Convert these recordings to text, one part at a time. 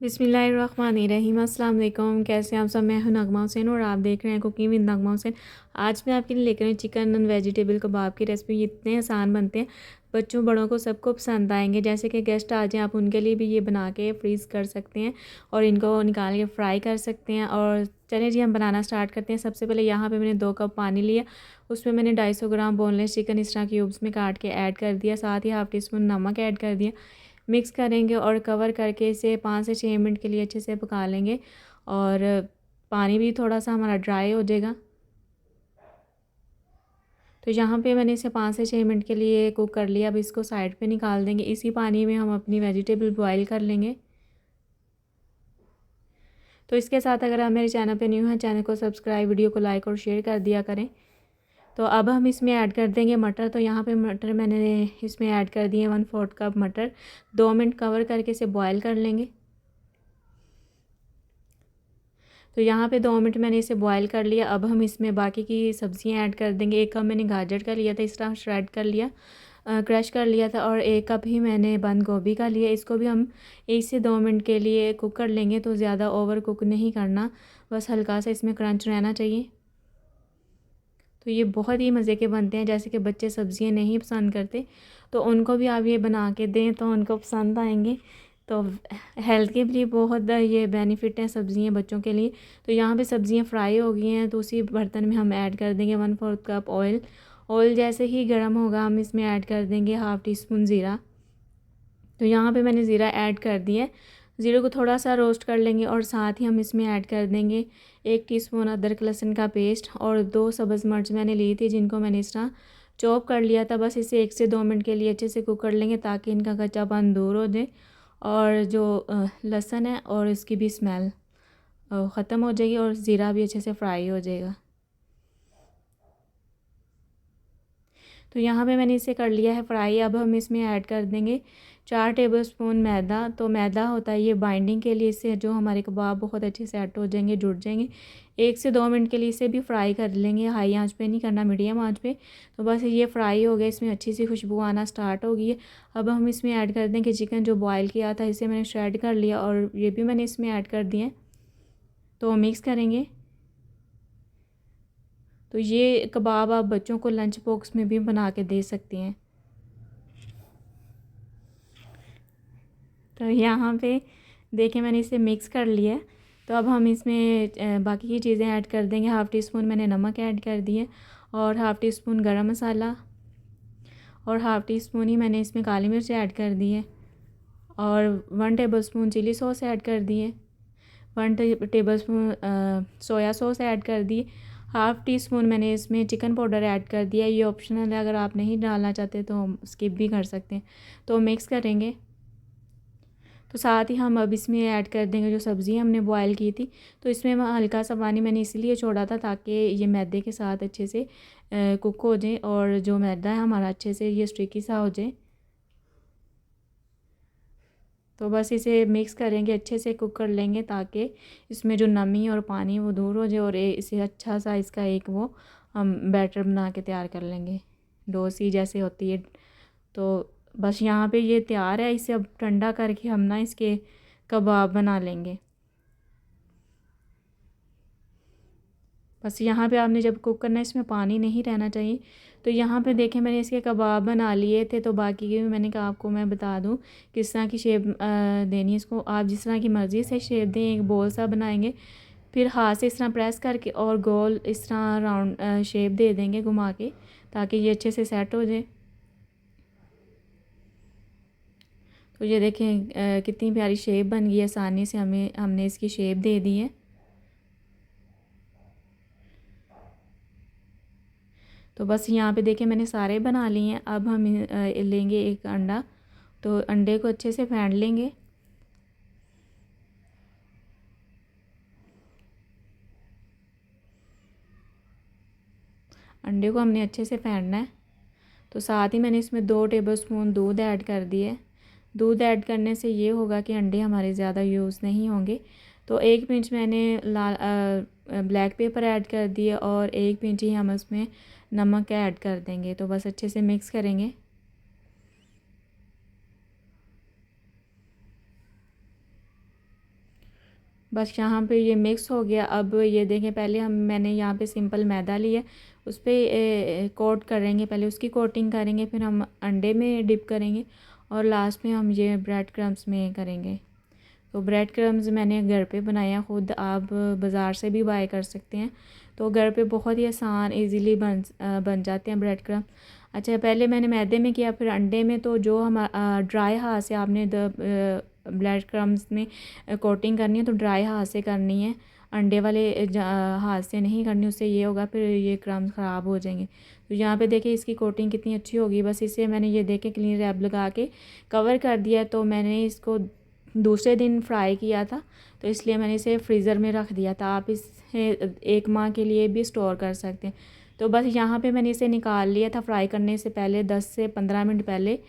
बिस्मिल्लाहिर्रहमानिर्रहीम। अस्सलाम वालेकुम। कैसे हैं आप सब? मैं हूं नगमा हुसैन और आप देख रहे हैं कुकिंग विद नगमा हुसैन। आज मैं आपके लिए लेकर आई चिकन एंड वेजिटेबल कबाब की रेसिपी। इतने आसान बनते हैं, बच्चों बड़ों को सबको पसंद आएंगे। जैसे कि गेस्ट आ जाएं, आप उनके लिए भी ये बना के फ्रीज़ कर सकते हैं और इनको निकाल के फ्राई कर सकते हैं। और चलिए जी, हम बनाना स्टार्ट करते हैं। सबसे पहले यहाँ पे मैंने 2 कप पानी लिया, उसमें मैंने 250 ग्राम बोनलेस चिकन इस तरह क्यूब्स में काट के ऐड कर दिया। साथ ही हाफ़ टी स्पून नमक ऐड कर दिया। मिक्स करेंगे और कवर करके इसे 5 से 6 मिनट के लिए अच्छे से पका लेंगे। और पानी भी थोड़ा सा हमारा ड्राई हो जाएगा। तो यहाँ पे मैंने इसे 5 से 6 मिनट के लिए कुक कर लिया। अब इसको साइड पे निकाल देंगे। इसी पानी में हम अपनी वेजिटेबल बॉईल कर लेंगे। तो इसके साथ अगर आप मेरे चैनल पे न्यू हैं, चैनल को सब्सक्राइब, वीडियो को लाइक और शेयर कर दिया करें। तो अब हम इसमें ऐड कर देंगे मटर। तो यहाँ पे मटर मैंने इसमें ऐड कर दिए 1/4 कप मटर। 2 मिनट कवर करके इसे बॉयल कर लेंगे। तो यहाँ पे 2 मिनट मैंने इसे बॉयल कर लिया। अब हम इसमें बाकी की सब्ज़ियाँ ऐड कर देंगे। 1 कप मैंने गाजर का लिया था, इस तरह श्रेड कर लिया, क्रश कर लिया था। और 1 कप ही मैंने बंद गोभी का लिया। इसको भी हम 1 से 2 मिनट के लिए कुक कर लेंगे। तो ज़्यादा ओवर कुक नहीं करना, बस हल्का सा इसमें क्रंच रहना चाहिए। तो ये बहुत ही मज़े के बनते हैं। जैसे कि बच्चे सब्ज़ियाँ नहीं पसंद करते, तो उनको भी आप ये बना के दें तो उनको पसंद आएंगे। तो हेल्थ के लिए बहुत ये बेनिफिट है सब्ज़ियाँ बच्चों के लिए। तो यहाँ पे सब्ज़ियाँ फ्राई हो गई हैं, तो उसी बर्तन में हम ऐड कर देंगे 1/4 कप ऑयल। ऑयल जैसे ही गर्म होगा, हम इसमें ऐड कर देंगे हाफ़ टी स्पून ज़ीरा। तो यहाँ पे मैंने ज़ीरा ऐड कर दिया है। ज़ीरे को थोड़ा सा रोस्ट कर लेंगे और साथ ही हम इसमें ऐड कर देंगे 1 टीस्पून अदरक लहसुन का पेस्ट और 2 सब्ज़ मिर्च मैंने ली थी, जिनको मैंने इस तरह चॉप कर लिया था। बस इसे 1 से 2 मिनट के लिए अच्छे से कुक कर लेंगे, ताकि इनका कच्चापन दूर हो जाए और जो लहसुन है और इसकी भी स्मेल ख़त्म हो जाएगी और ज़ीरा भी अच्छे से फ्राई हो जाएगा। तो यहाँ पे मैंने इसे कर लिया है फ्राई। अब हम इसमें ऐड कर देंगे 4 टेबलस्पून मैदा। तो मैदा होता है ये बाइंडिंग के लिए, इससे जो हमारे कबाब बहुत अच्छे से सेट हो जाएंगे, जुड़ जाएंगे। 1 से 2 मिनट के लिए इसे भी फ्राई कर लेंगे। हाई आंच पे नहीं करना, मीडियम आंच पे। तो बस ये फ्राई हो गया, इसमें अच्छी सी खुशबू आना स्टार्ट हो गई है। अब हम इसमें ऐड कर देंगे चिकन जो बॉयल किया था, इसे मैंने श्रेड कर लिया और ये भी मैंने इसमें ऐड कर दिए। तो मिक्स करेंगे। तो ये कबाब आप बच्चों को लंच बॉक्स में भी बना के दे सकते हैं। तो यहाँ पे देखिए मैंने इसे मिक्स कर लिया है। तो अब हम इसमें बाकी की चीज़ें ऐड कर देंगे। हाफ़ टी स्पून मैंने नमक ऐड कर दिए और हाफ़ टी स्पून गरम मसाला और हाफ़ टी स्पून ही मैंने इसमें काली मिर्च ऐड कर दी है और 1 टेबलस्पून चिली सॉस ऐड कर दिए। 1 टेबलस्पून सोया सॉस ऐड कर दी। हाफ़ टी स्पून मैंने इसमें चिकन पाउडर ऐड कर दिया। ये ऑप्शनल है, अगर आप नहीं डालना चाहते तो हम स्किप भी कर सकते हैं। तो मिक्स करेंगे। तो साथ ही हम अब इसमें ऐड कर देंगे जो सब्ज़ी हमने बॉयल की थी। तो इसमें हल्का सा पानी मैंने इसलिए छोड़ा था ताकि ये मैदे के साथ अच्छे से कुक हो जाए और जो मैदा है हमारा अच्छे से ये स्टिकी सा हो जाए। तो बस इसे मिक्स करेंगे, अच्छे से कुक कर लेंगे, ताकि इसमें जो नमी और पानी वो दूर हो जाए और इसे अच्छा सा इसका एक वो हम बैटर बना के तैयार कर लेंगे, डोसी जैसे होती है। तो बस यहाँ पे ये तैयार है। इसे अब ठंडा करके हम ना इसके कबाब बना लेंगे। बस यहाँ पे आपने जब कुक करना है, इसमें पानी नहीं रहना चाहिए। तो यहाँ पे देखें मैंने इसके कबाब बना लिए थे। तो बाकी के भी मैंने कहा आपको मैं बता दूँ किस तरह की शेप देनी है इसको। आप जिस तरह की मर्ज़ी से शेप दें। एक बॉल सा बनाएंगे, फिर हाथ से इस तरह प्रेस करके और गोल इस तरह राउंड शेप दे देंगे घुमा के, ताकि ये अच्छे से सेट हो जाए। तो ये देखें कितनी प्यारी शेप बन गई है। आसानी से हमने इसकी शेप दे दी है। तो बस यहाँ पे देखिए मैंने सारे बना लिए हैं। अब हम लेंगे एक अंडा। तो अंडे को अच्छे से फेंट लेंगे। अंडे को हमने अच्छे से फेंटना है। तो साथ ही मैंने इसमें 2 टेबलस्पून दूध ऐड कर दिए। दूध ऐड करने से ये होगा कि अंडे हमारे ज़्यादा यूज़ नहीं होंगे। तो 1 पिंच मैंने ब्लैक पेपर ऐड कर दिए और 1 पिंच ही हम उसमें नमक ऐड कर देंगे। तो बस अच्छे से मिक्स करेंगे। बस यहाँ पे ये मिक्स हो गया। अब ये देखें, पहले मैंने यहाँ पे सिंपल मैदा लिया, उस पर कोट करेंगे, पहले उसकी कोटिंग करेंगे, फिर हम अंडे में डिप करेंगे और लास्ट में हम ये ब्रेड क्रम्स में करेंगे। तो ब्रेड क्रम्स मैंने घर पे बनाया ख़ुद, आप बाज़ार से भी बाय कर सकते हैं। तो घर पे बहुत ही आसान इजीली बन जाते हैं ब्रेड क्रम्स। अच्छा, पहले मैंने मैदे में किया, फिर अंडे में। तो जो हम ड्राई हाथ से आपने ब्रेड क्रम्स में कोटिंग करनी है तो ड्राई हाथ से करनी है, अंडे वाले हाथ से नहीं करनी, उससे ये होगा फिर ये क्रम्स ख़राब हो जाएंगे। तो यहाँ पे देखिए इसकी कोटिंग कितनी अच्छी होगी। बस इसे मैंने ये देखे क्लीन रैप लगा के कवर कर दिया। तो मैंने इसको दूसरे दिन फ्राई किया था, तो इसलिए मैंने इसे फ्रीज़र में रख दिया था। आप इसे 1 माह के लिए भी स्टोर कर सकते हैं। तो बस यहाँ पे मैंने इसे निकाल लिया था फ्राई करने से पहले, 10 से 15 मिनट पहले।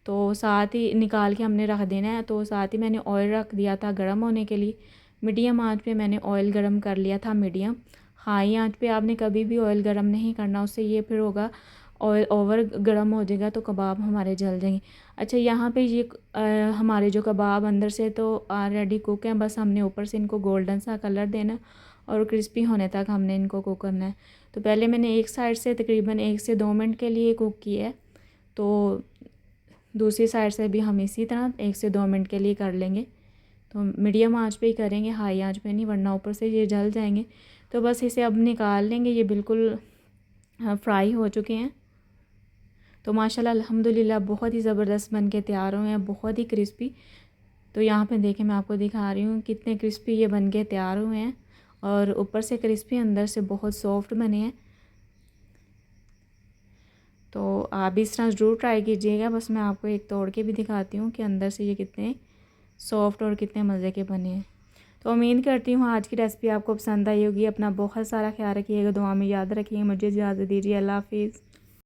तो साथ ही निकाल के हमने रख देना है। तो साथ ही मैंने ऑयल रख दिया था गर्म होने के लिए। मीडियम आंच पे मैंने ऑयल गर्म कर लिया था, मीडियम। हाई आंच पे आपने कभी भी ऑयल गर्म नहीं करना, उससे ये फिर होगा ऑयल ओवर गर्म हो जाएगा तो कबाब हमारे जल जाएंगे। अच्छा, यहाँ पे ये हमारे जो कबाब अंदर से तो ऑलरेडी कुक हैं, बस हमने ऊपर से इनको गोल्डन सा कलर देना और क्रिस्पी होने तक हमने इनको कुक करना है। तो पहले मैंने एक साइड से तकरीबन 1 से 2 मिनट के लिए कुक किया है, तो दूसरी साइड से भी हम इसी तरह 1 से 2 मिनट के लिए कर लेंगे। तो मीडियम आंच पे ही करेंगे, हाई आंच पे नहीं, वरना ऊपर से ये जल जाएंगे। तो बस इसे अब निकाल लेंगे। ये बिल्कुल फ्राई हो चुके हैं। तो माशाल्लाह अल्हम्दुलिल्लाह बहुत ही ज़बरदस्त बन के तैयार हुए हैं, बहुत ही क्रिस्पी। तो यहाँ पे देखें, मैं आपको दिखा रही हूँ कितने क्रिस्पी ये बन के तैयार हुए हैं, और ऊपर से क्रिस्पी, अंदर से बहुत सॉफ्ट बने हैं। तो आप इस तरह ज़रूर ट्राई कीजिएगा। बस मैं आपको एक तोड़ के भी दिखाती हूँ कि अंदर से ये कितने सॉफ्ट और कितने मज़े के बने हैं। तो उम्मीद करती हूँ आज की रेसिपी आपको पसंद आई होगी। अपना बहुत सारा ख्याल रखिएगा, दुआ में याद रखिएगा। मुझे इजाज़त दीजिए, अल्लाह हाफिज़।